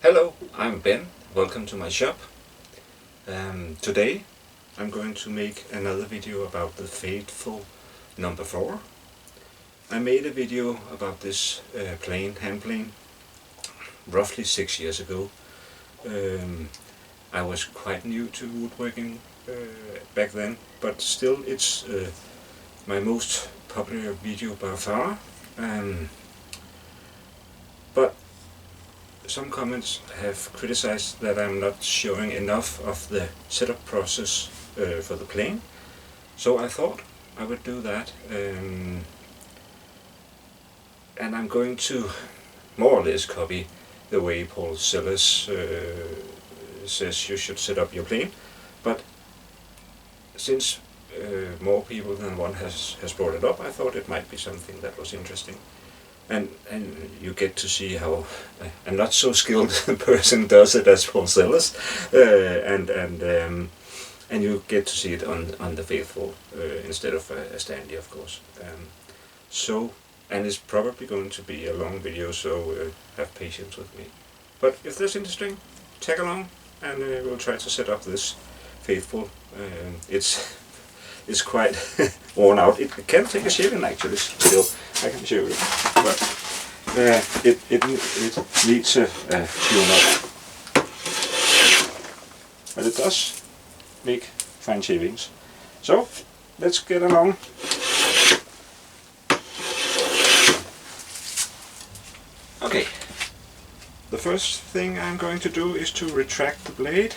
Hello, I'm Ben. Welcome to my shop. Today I'm going to make another video about the Faithfull number 4. I made a video about this hand plane roughly 6 years ago. I was quite new to woodworking back then, but still it's my most popular video by far. But some comments have criticized that I'm not showing enough of the setup process for the plane, so I thought I would do that, and I'm going to more or less copy the way Paul Sellers says you should set up your plane, but since more people than one has brought it up, I thought it might be something that was interesting. And you get to see how a not so skilled person does it as Paul Sellers, and you get to see it on the Faithfull instead of a Standy, of course. And it's probably going to be a long video, so have patience with me. But if that's interesting, tag along, and we'll try to set up this Faithfull. It's quite worn out. It can take a shaving actually, still. I can show you, but it needs a tune up. But it does make fine shavings. So let's get along. Okay, the first thing I'm going to do is to retract the blade.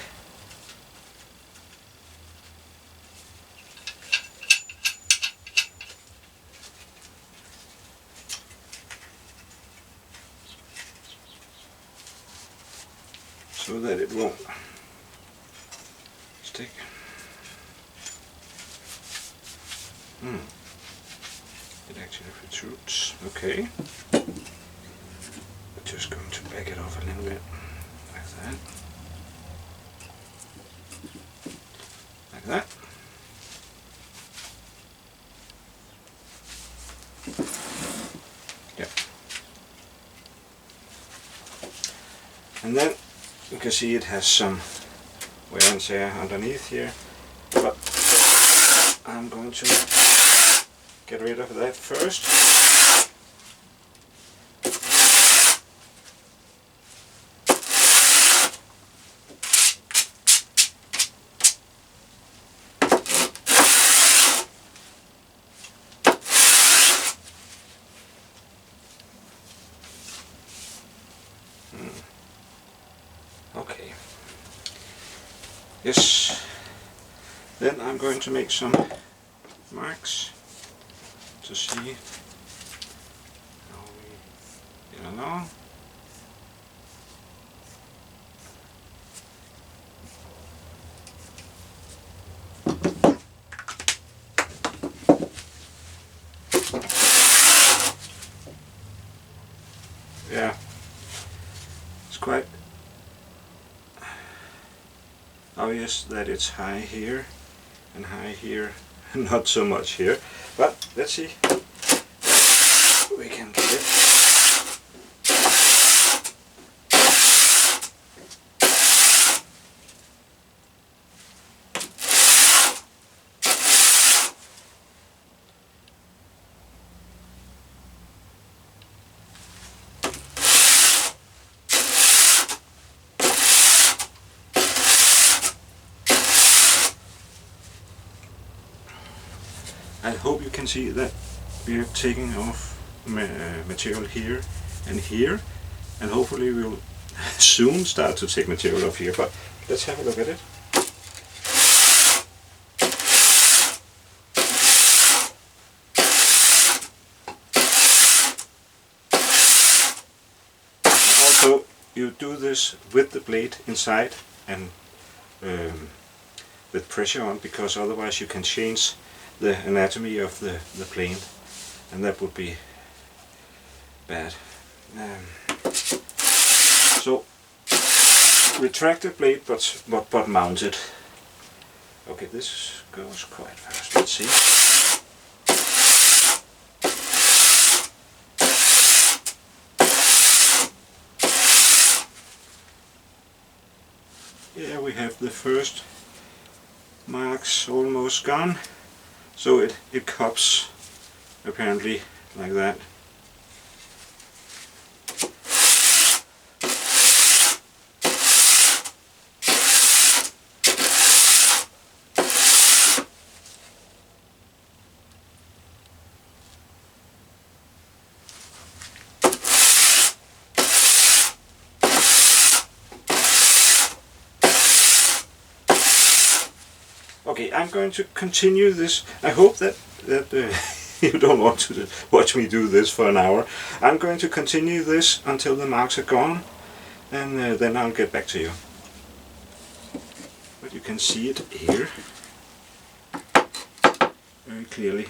So that it won't stick. It actually protrudes. Okay. I'm just going to back it off a little bit, like that. Like that. Yeah. And then you can see it has some wear and tear underneath here, but I'm going to get rid of that first. Okay. Yes. Then I'm going to make some marks to see how we get along. Yeah. It's quite obvious that it's high here and high here, not so much here, but let's see. We can get it. I hope you can see that we are taking off material here and here, and hopefully we'll soon start to take material off here, but let's have a look at it. Also, you do this with the blade inside and with pressure on, because otherwise you can change the anatomy of the plane, and that would be bad. So retracted blade, but mounted. Okay, this goes quite fast. Let's see. here we have the first marks almost gone. So it cups apparently like that. Okay, I'm going to continue this. I hope that you don't want to watch me do this for an hour. I'm going to continue this until the marks are gone, and then I'll get back to you. But you can see it here very clearly.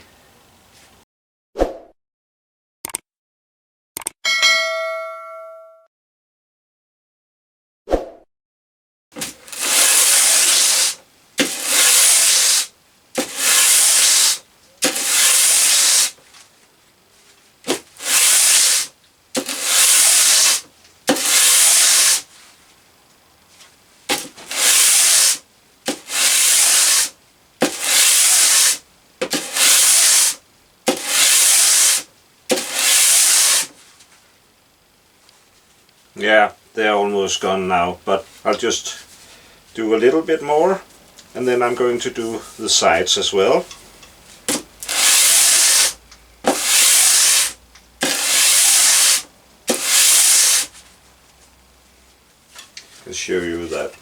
Yeah, they're almost gone now, but I'll just do a little bit more, and then I'm going to do the sides as well. I'll show you that.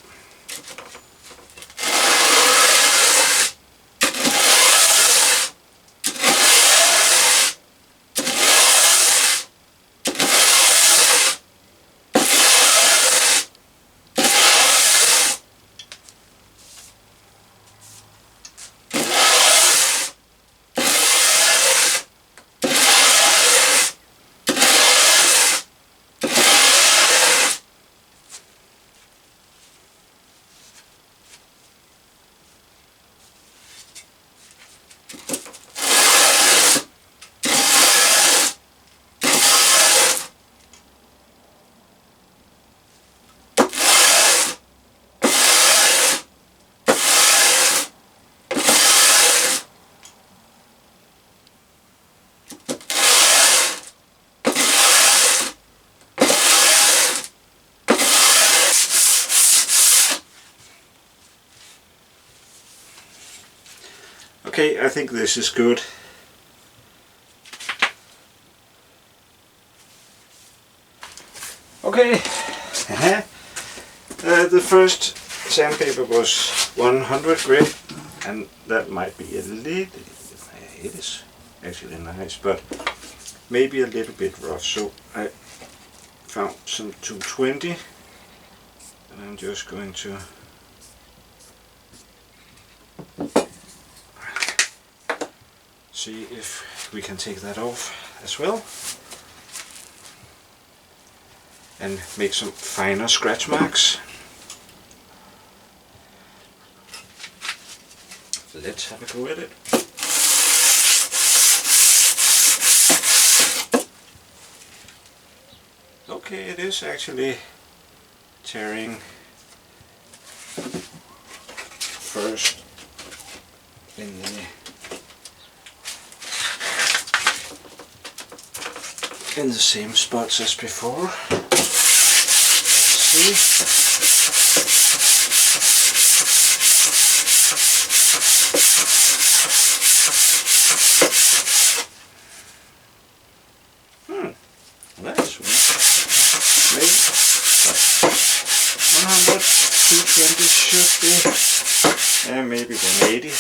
Okay, I think this is good. Okay, the first sandpaper was 100 grit, and that might be a little, it is actually nice, but maybe a little bit rough, so I found some 220, and I'm just going to see if we can take that off as well and make some finer scratch marks. Let's have a go at it. Okay, it is actually tearing first in the same spots as before. See? That's weird. Maybe 100, 220 should be, and maybe 180.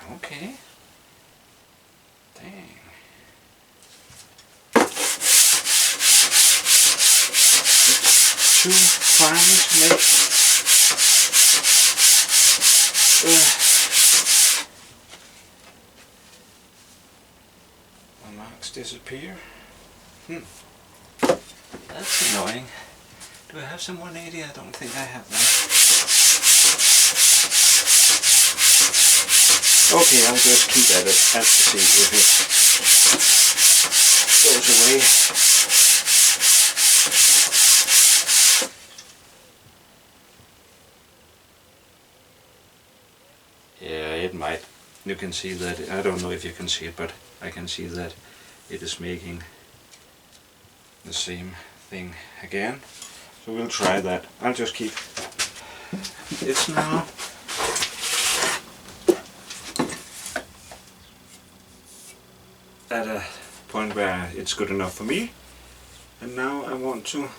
Okay. Dang. It's too fine to make the marks disappear. That's annoying. Do I have some 180? I don't think I have that. Okay, I'll just keep at it and see if it goes away. Yeah, it might. You can see that, I don't know if you can see it, but I can see that it is making the same thing again. So we'll try that. I'll just keep it's now at a point where it's good enough for me, and now I want to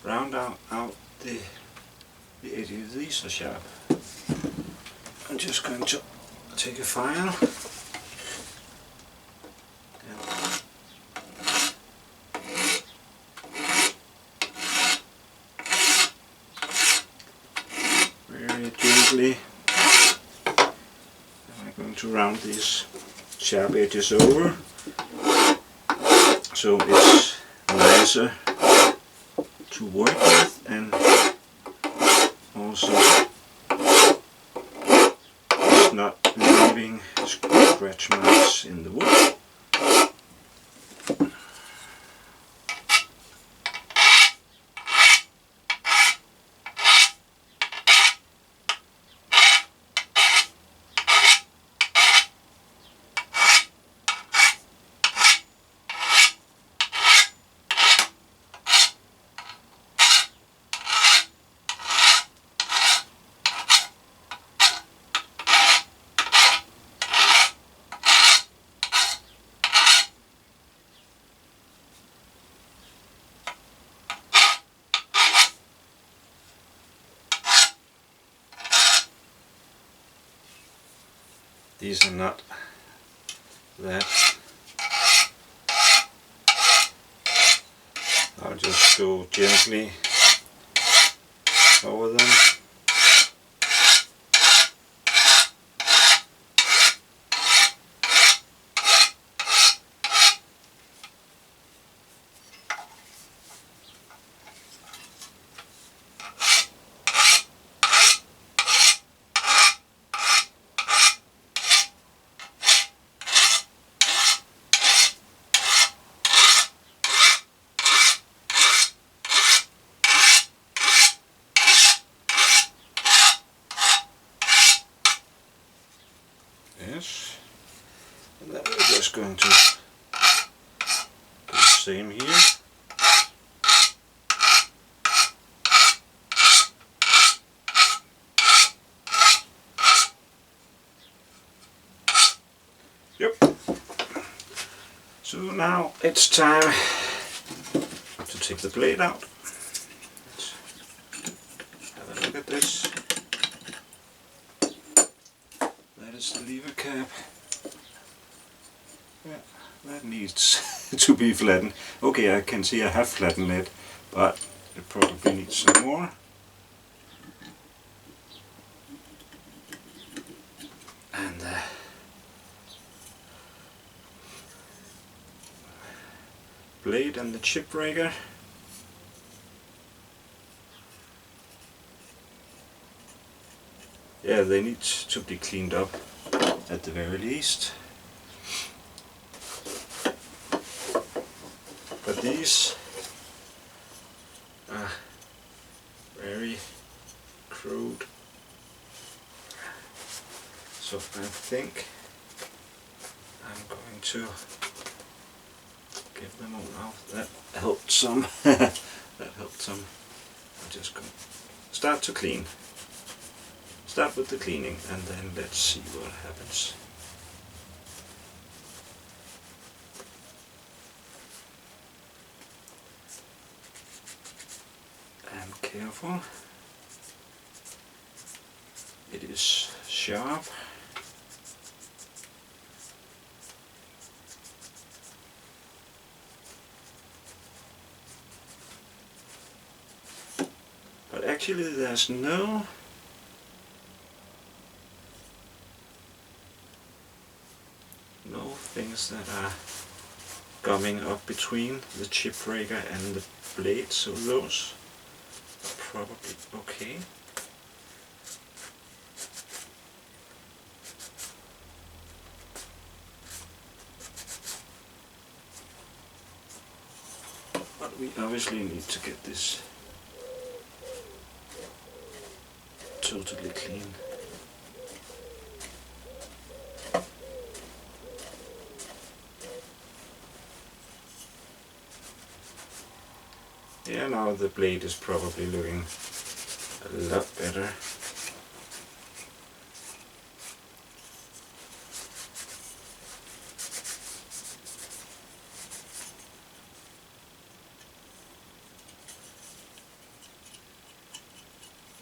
round out the edges. These are sharp. I'm just going to take a file and very gently I'm going to round these sharp edges over so it's nicer to work with, and also it's not leaving scratch marks in the wood. These are not that. I'll just go gently over them. Yes, and then we're just going to do the same here. Yep. So now it's time to take the blade out. Let's have a look at this. That is the lever cap. Yeah, that needs to be flattened. Okay, I can see I have flattened it, but it probably needs some more. And blade and the chip breaker. Yeah, they need to be cleaned up at the very least. But these are very crude. So I think I'm going to get them all out. That helped some. That helped some. I'm just going to start to clean. Start with the cleaning and then let's see what happens. And careful. It is sharp. But actually there's no things that are coming up between the chip breaker and the blade, so those are probably okay. But we obviously need to get this totally clean. Yeah, now the blade is probably looking a lot better.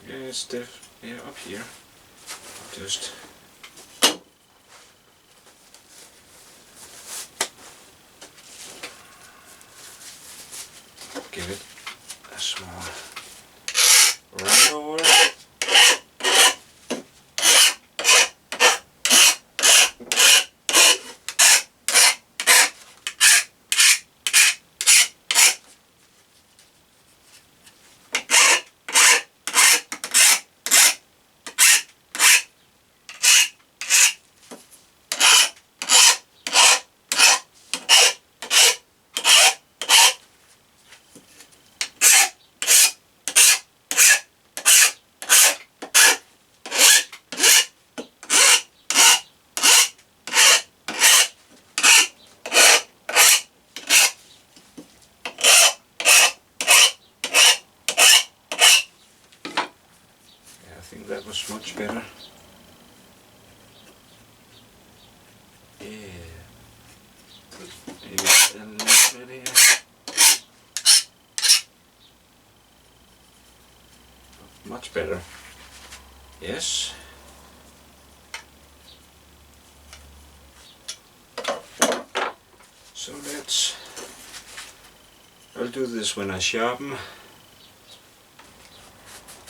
Yeah, it's up here. Just give it a small round over. I think that was much better. Yeah. Maybe a little bit here. Much better. Yes. So I'll do this when I sharpen.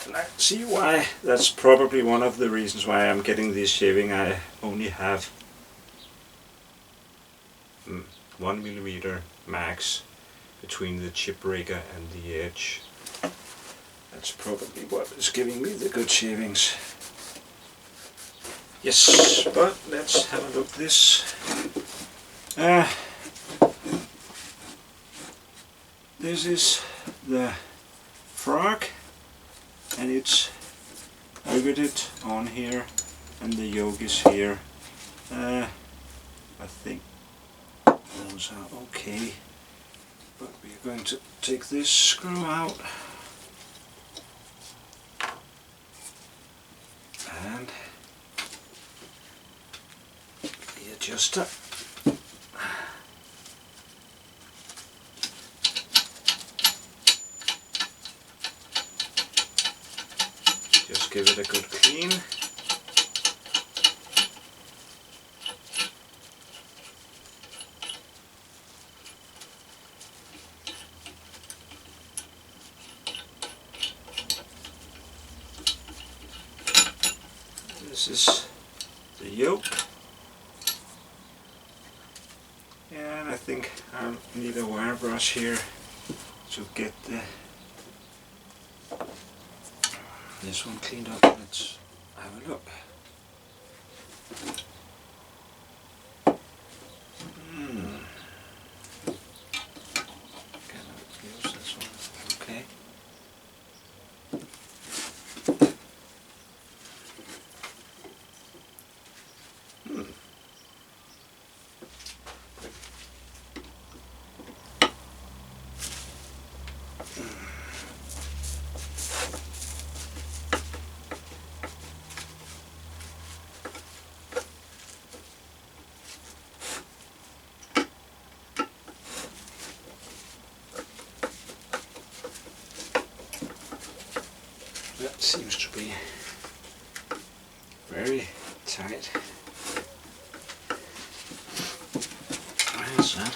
And I see why. That's probably one of the reasons why I'm getting this shaving. I only have 1mm max between the chip breaker and the edge. That's probably what is giving me the good shavings. Yes, but let's have a look at this. This is the frog, and it's riveted on here, and the yoke is here. I think those are okay, but we are going to take this screw out and the adjuster. Just give it a good clean. This is the yoke, and I think I'll need a wire brush here to get this one cleaned up. Let's have a look. Can I use this one? Okay. That seems to be very tight. Where's that?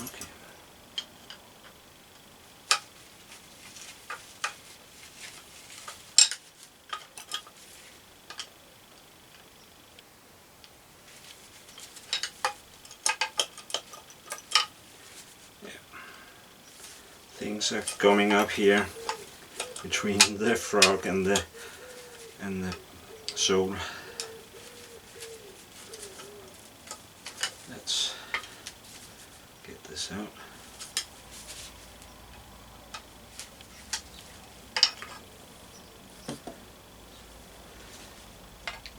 Okay. things are coming up here between the frog and the sole. Let's get this out.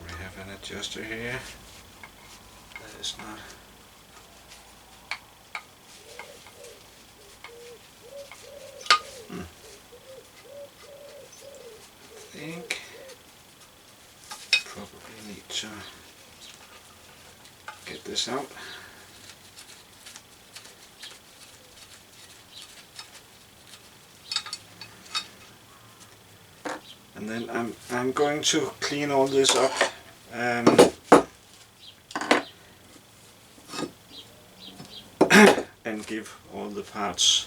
We have an adjuster here. That is not. I think probably need to get this out. And then I'm going to clean all this up. And give all the parts.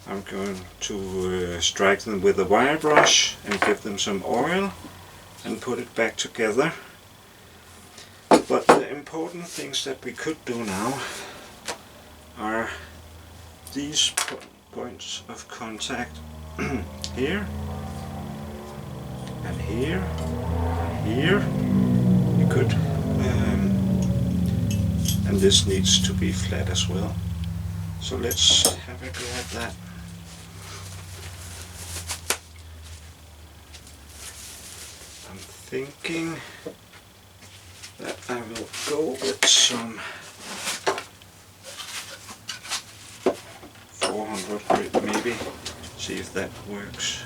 I'm going to strike them with a wire brush and give them some oil and put it back together. But the important things that we could do now are these points of contact here and here and here. You could and this needs to be flat as well. So let's have a go at that. I'm thinking that I will go with some 400 grit maybe, see if that works.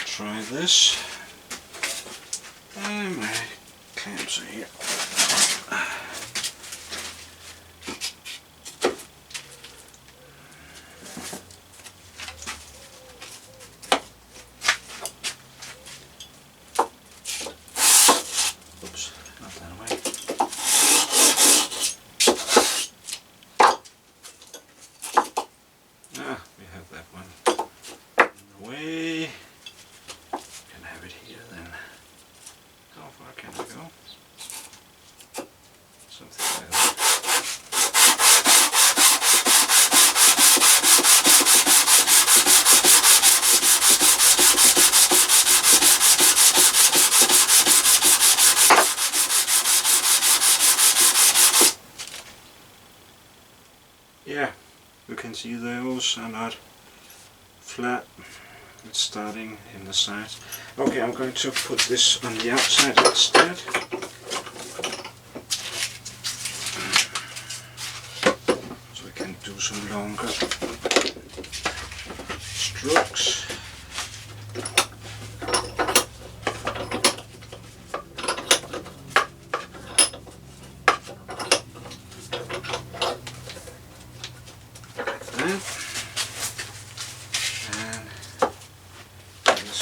Try this. And my clamps are here. Oops, not that way. Ah, we have that one in the way. Here then. How far can I go? Something like that. Yeah, you can see those are not flat. It's starting in the sides. Okay, I'm going to put this on the outside instead. So I can do some longer strokes.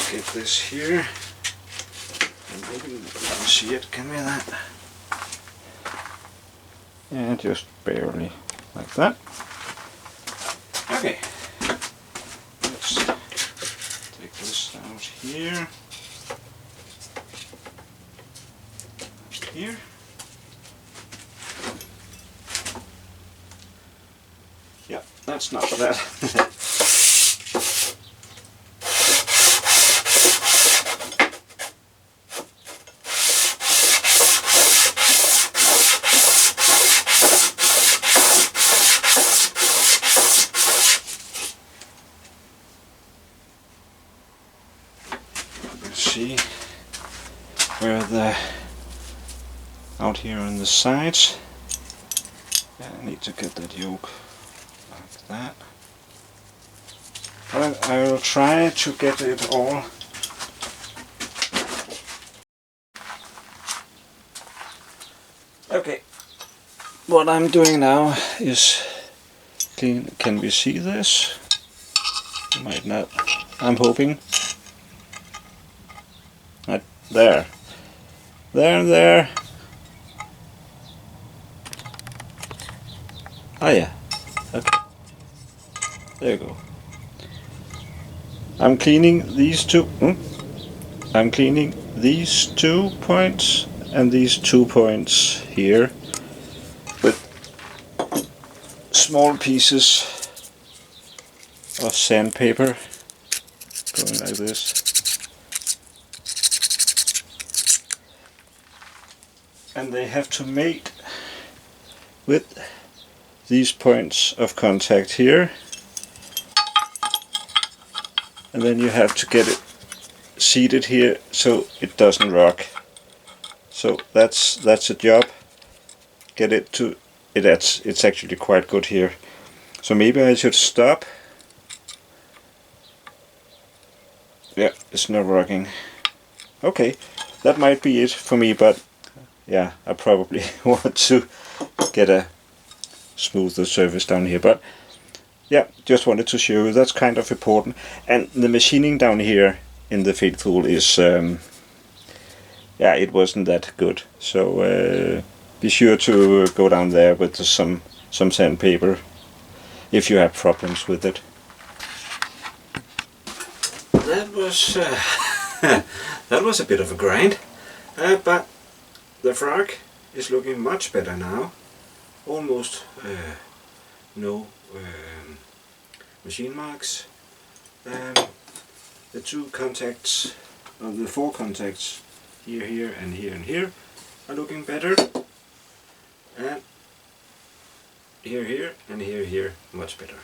Get this here, and maybe you can see it, can we that? Yeah, just barely, like that. Okay, let's take this out here, up here. Yeah, that's not bad. See where the out here on the sides. Yeah, I need to get that yoke like that. But I will try to get it all. Okay, what I'm doing now is clean. Can we see this? You might not. I'm hoping. Right there. There. Oh yeah. Okay. There you go. I'm cleaning these two. I'm cleaning these 2 points and these 2 points here with small pieces of sandpaper going like this. And they have to mate with these points of contact here, and then you have to get it seated here so it doesn't rock. So that's a job. Get it to it. It's actually quite good here. So maybe I should stop. Yeah, it's not rocking. Okay, that might be it for me, but yeah, I probably want to get a smoother surface down here. But yeah, just wanted to show you that's kind of important. And the machining down here in the Faithfull is yeah, it wasn't that good. So be sure to go down there with some sandpaper if you have problems with it. That was that was a bit of a grind, but the frog is looking much better now. Almost no machine marks. The 2 contacts, or the 4 contacts, here, and here, are looking better. And here, and here, much better.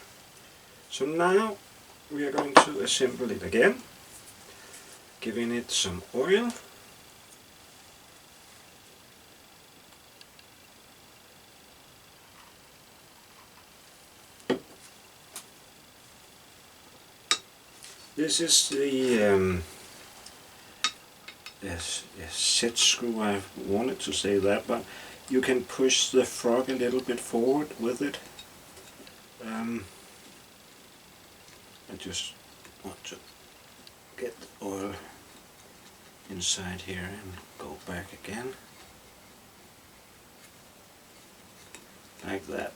So now we are going to assemble it again, giving it some oil. This is the set screw. I wanted to say that, but you can push the frog a little bit forward with it. I just want to get the oil inside here and go back again. Like that.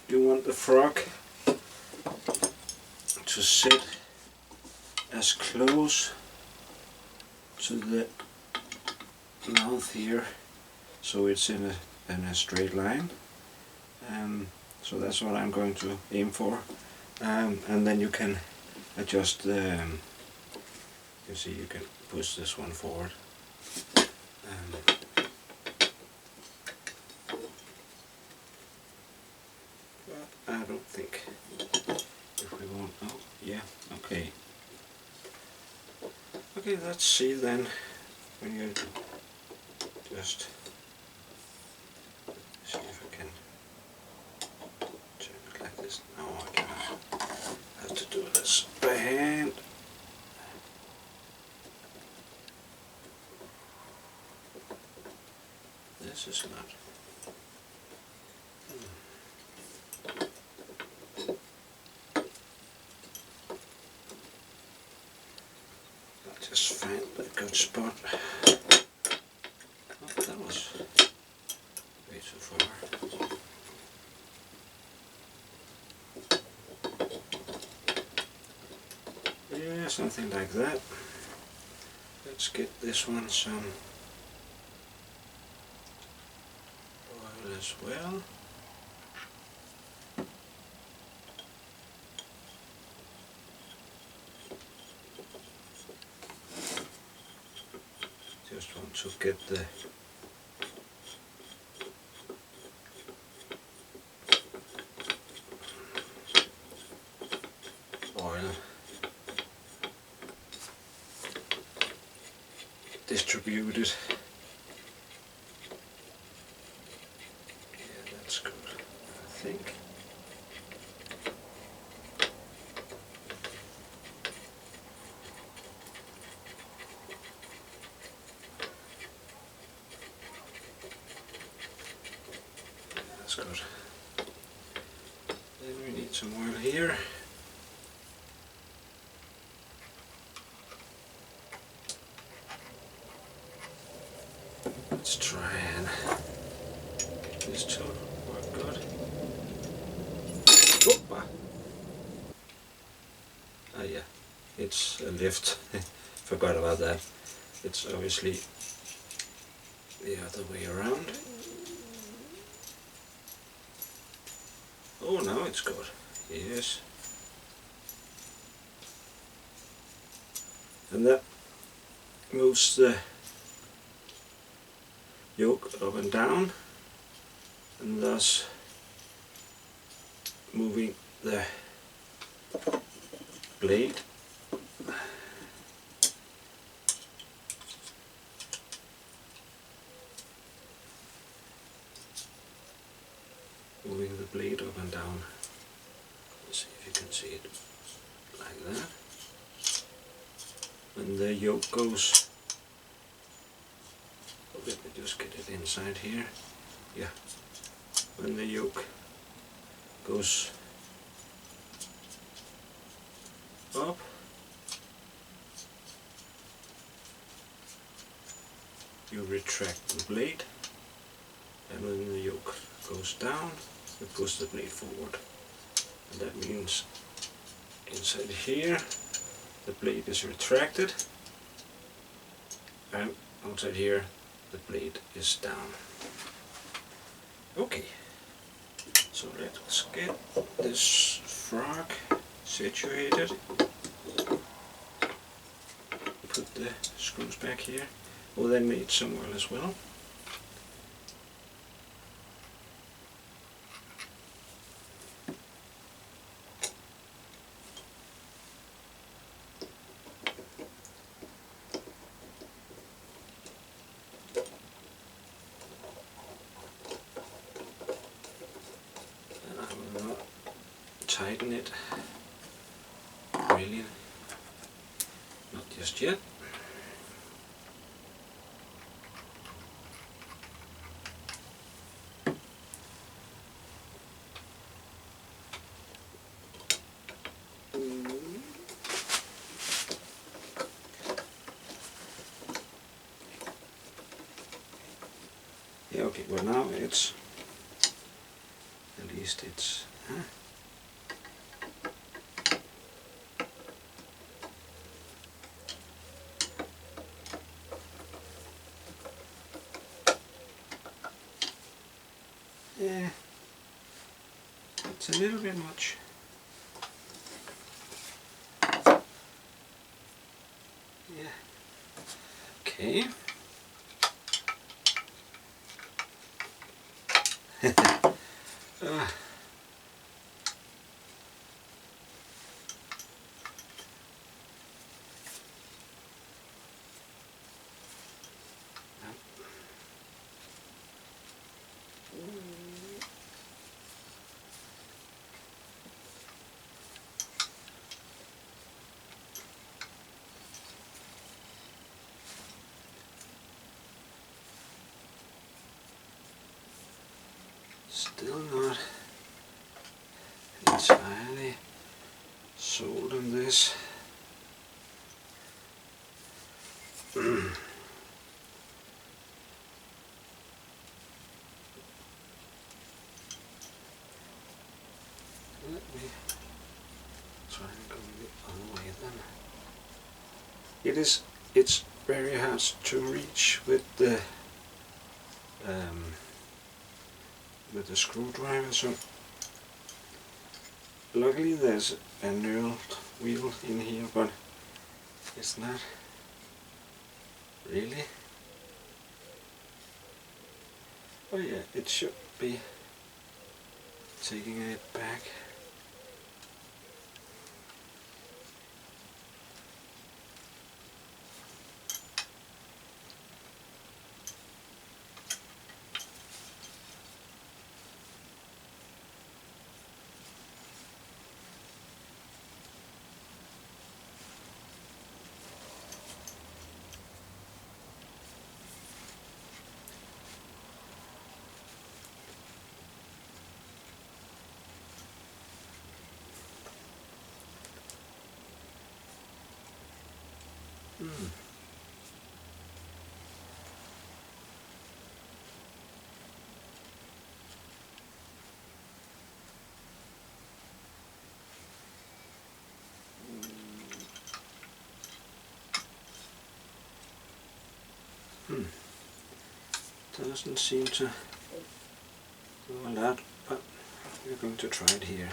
You want the frog to sit as close to the mouth here, so it's in a straight line. So that's what I'm going to aim for. And then you can adjust the, you see, you can push this one forward. But I don't think, if we want, oh yeah, okay. Okay, let's see then, when you just see if I can turn it like this. No, I cannot. I have to do this by hand. This is not. Just find a good spot. Oh, that was way too far. Yeah, something like that. Let's get this one some oil as well. Just want to get the oil distributed. Yeah, that's good, I think. That's good. here. Let's try and get this to work good. Opa. Ah yeah, it's a lift. Forgot about that. It's obviously the other way around. Oh, now it's good. Yes. And that moves the yoke up and down, and thus moving the blade up and down. Let's see if you can see it like that. When the yoke goes, let me just get it inside here. Yeah, when the yoke goes up, you retract the blade, and when the yoke goes down, it pushes the blade forward. And that means inside here the blade is retracted, and outside here the blade is down. Okay, so let's get this frog situated. Put the screws back here. Oh, they made somewhere as well. Tighten it, really, not just yet. Yeah, okay, well now it's, at least it's, yeah, it's a little bit much. Yeah. Okay. Still not entirely sold on this. Let me try and go the other way then. It's very hard to reach with the screwdriver, so luckily there's a knurled wheel in here, but it's not really. Oh yeah, it should be taking it back. Doesn't seem to do a lot, but we're going to try it here.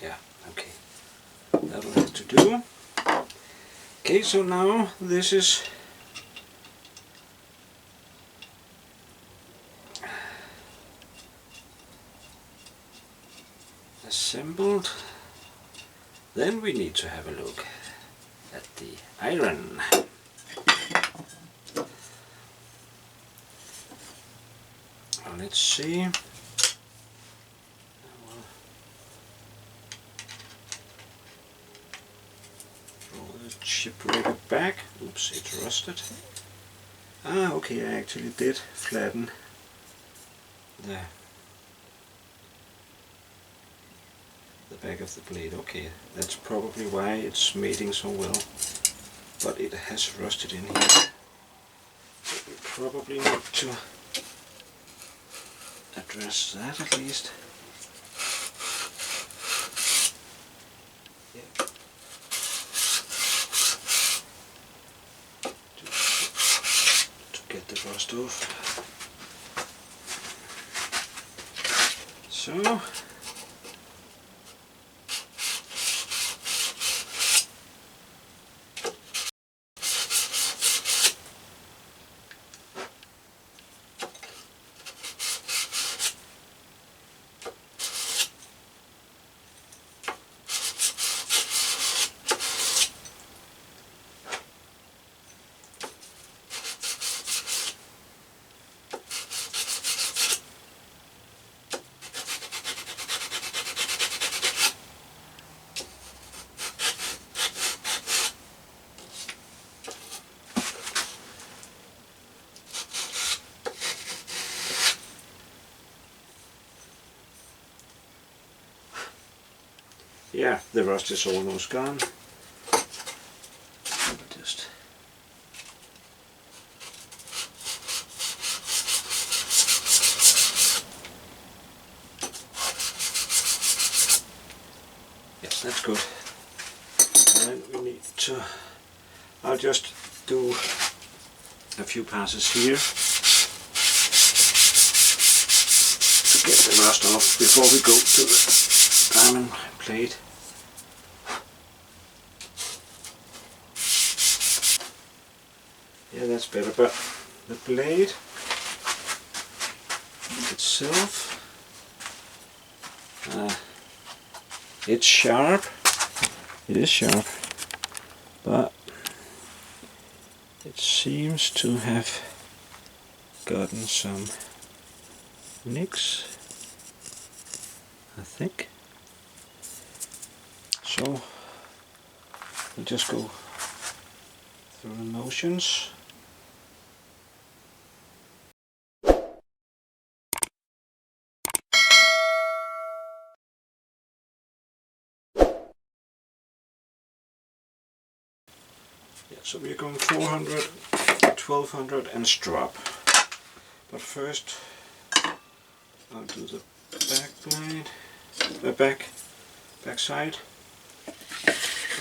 Yeah, okay. That'll have to do. Okay, so now this is assembled. Then we need to have a look at the iron. Let's see. I will roll the chip breaker back. Oops, it's rusted. Ah, okay, I actually did flatten the back of the blade. Okay, that's probably why it's mating so well, but it has rusted in here. So we probably need to address that at least. Yeah. To get the rust off. So yeah, the rust is almost gone. Just yes, that's good. And then we need to, I'll just do a few passes here to get the rust off before we go to the diamond plate. Yeah, that's better, but the blade itself, it's sharp. It is sharp, but it seems to have gotten some nicks, I think. So we'll just go through the motions. Yeah, so we're going 400, 1200 and strop. But first I'll do the back blade, the back side.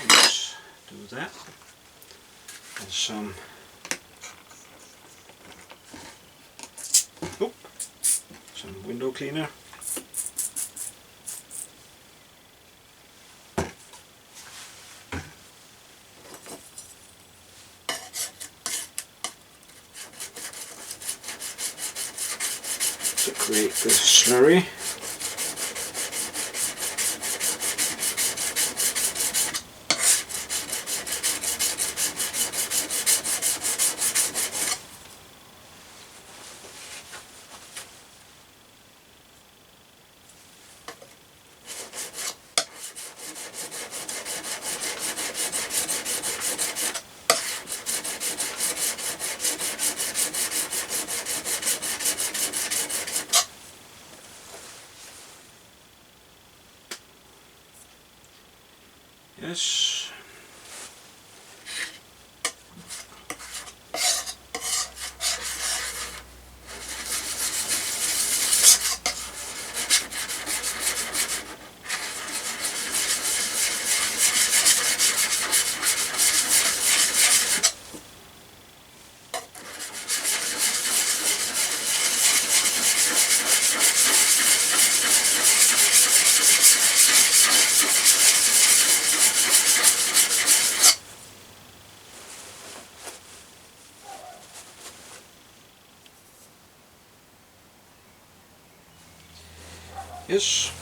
Let's do that. And some window cleaner. To create the slurry. Yes. Yes.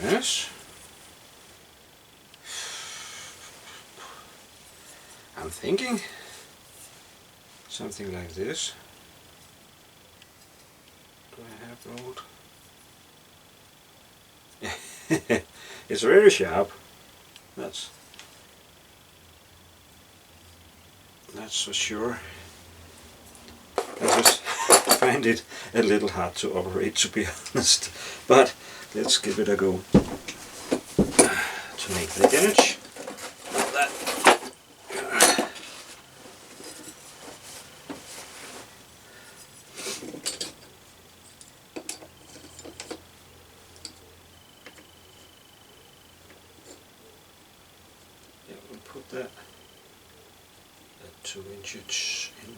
Yes. I'm thinking something like this. Do I have rolled? It's very sharp. That's for sure. I just find it a little hard to operate, to be honest. But let's give it a go. To make the edge. That. Yeah, we'll put that at 2 inches. And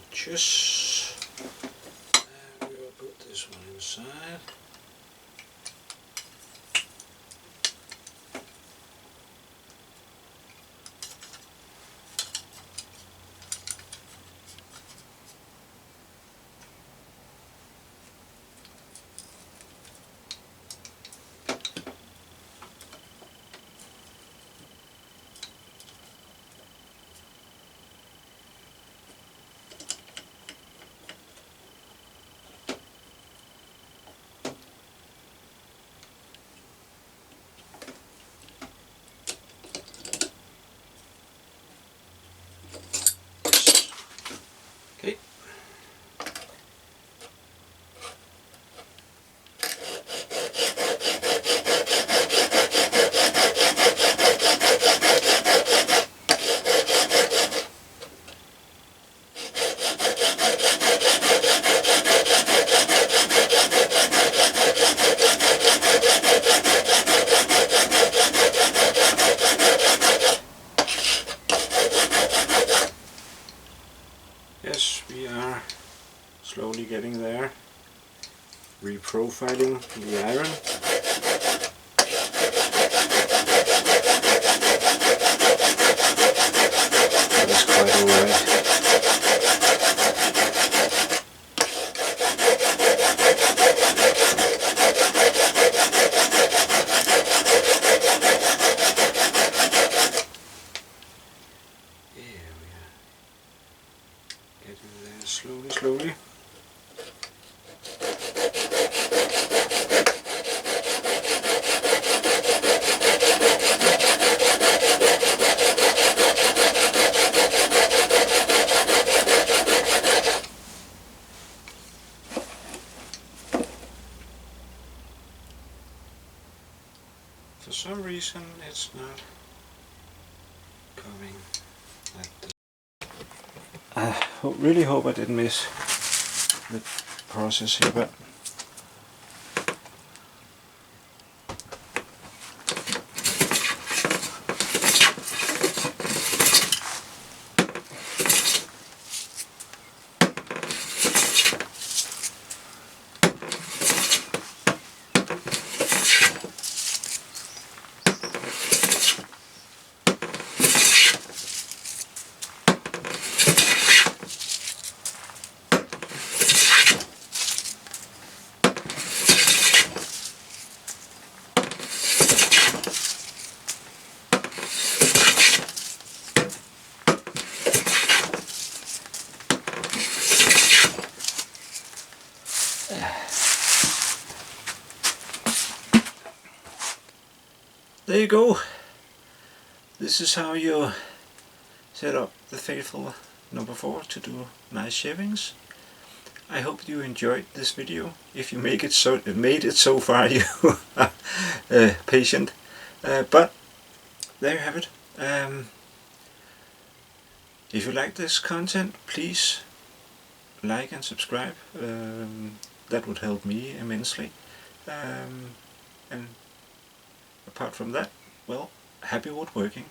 we will put this one inside. Okay. Yes, we are slowly getting there. Reprofiling the iron. That's quite alright. Yeah, we are getting there slowly. For some reason it's not coming like this. I really hope I didn't miss the process here, but There you go. This is how you set up the Faithfull number 4 to do nice shavings. I hope you enjoyed this video. If you made it so far, you are patient. But there you have it. If you like this content, please like and subscribe. That would help me immensely. And apart from that, well, happy woodworking.